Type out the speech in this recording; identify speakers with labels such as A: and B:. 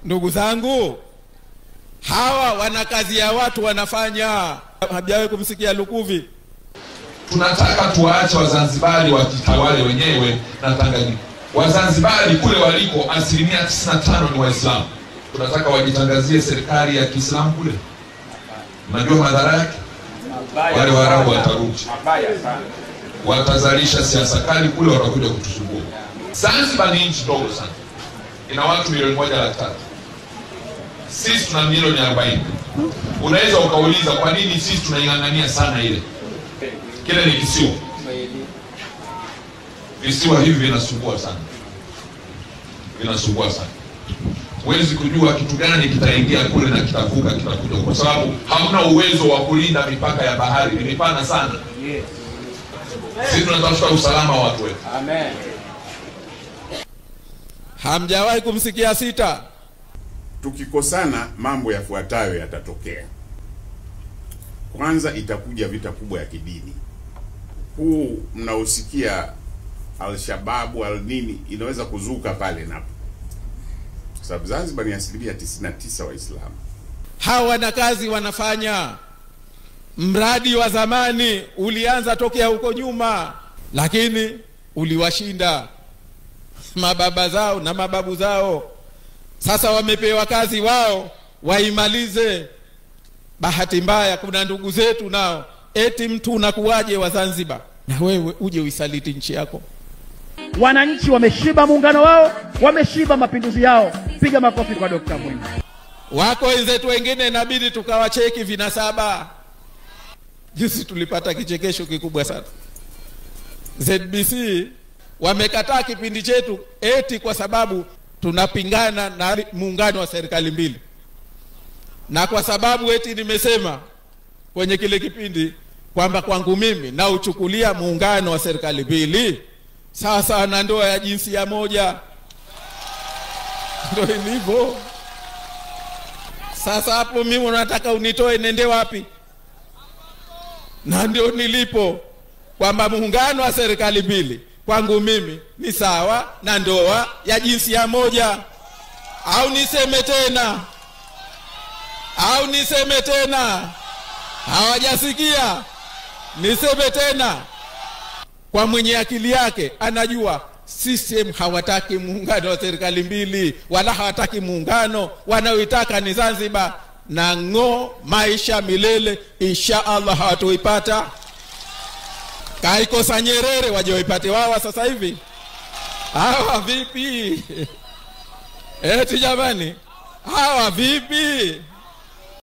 A: Ndugu zangu, hawa wana kazi ya watu wanafanya. Hajawahi kumsikia Lukuvi.
B: Tunataka tuwaache Wazanzibari wajitawale wenyewe na Tanganyika. Wazanzibari kule waliko 95% ni Waislamu. Tunataka wajitangazie serikali ya Kiislamu kule. Unajua madhara yake? Wale Waarabu watarudi. Watazalisha siasa kali kule, watakuja kutusumbua. Zanzibar ni nchi ndogo sana. Ina watu milioni 1.3. Sisi tuna milioni 40. Unaweza ukauliza kwa nini sisi tunaingangania sana ile? Kile ni kisiwa. Visiwa hivi vinasumbua sana. Vinasumbua sana. Huwezi kujua kitu gani kitaingia kule na kitavuka kitakuja, kwa sababu hamna uwezo wa kulinda mipaka ya bahari. Ni mipana sana. Sisi tunatafuta usalama wa watu wetu.
C: Amen.
A: Hamjawahi kumsikia Sita.
D: Tukikosana mambo yafuatayo yatatokea. Kwanza itakuja vita kubwa ya kidini. Huu mnaosikia Al-Shababu al-nini inaweza kuzuka pale napo. Kwa sababu Zanzibar ni 99% Waislamu.
A: Hawa wana kazi wanafanya. Mradi wa zamani ulianza tokea huko nyuma, lakini uliwashinda mababa zao na mababu zao. Sasa wamepewa kazi wao waimalize. Bahati mbaya kuna ndugu zetu nao eti mtu unakuwaje wa Zanzibar na wewe uje uisaliti nchi yako.
C: Wananchi wameshiba muungano wao, wameshiba mapinduzi yao. Piga makofi kwa Dr. Mwinyi.
A: Wako wenzetu wengine inabidi tukawacheki vinasaba. Juzi tulipata kichekesho kikubwa sana. ZBC wamekataa kipindi chetu eti kwa sababu tunapingana na muungano wa serikali mbili. Na kwa sababu eti nimesema kwenye kile kipindi kwamba kwangu mimi na uchukulia muungano wa serikali mbili sawa na ndoa ya jinsia moja. Ndio ilivyo. Sasa hapo mimi unataka unitoe nende wapi? Na ndio nilipo kwamba muungano wa serikali mbili kwangu mimi ni sawa na ndoa ya jinsia moja. Au niseme tena? Hawajasikia? Niseme tena? Kwa mwenye akili yake anajua CCM hawataki muungano wa serikali mbili, wala hawataki muungano. Wanaoitaka ni Zanzibar na maisha milele. Insha Allah hawatoipata. Kaikosa Nyerere waje waipate wao sasa hivi. Hawa vipi? Eti jamani, hawa vipi?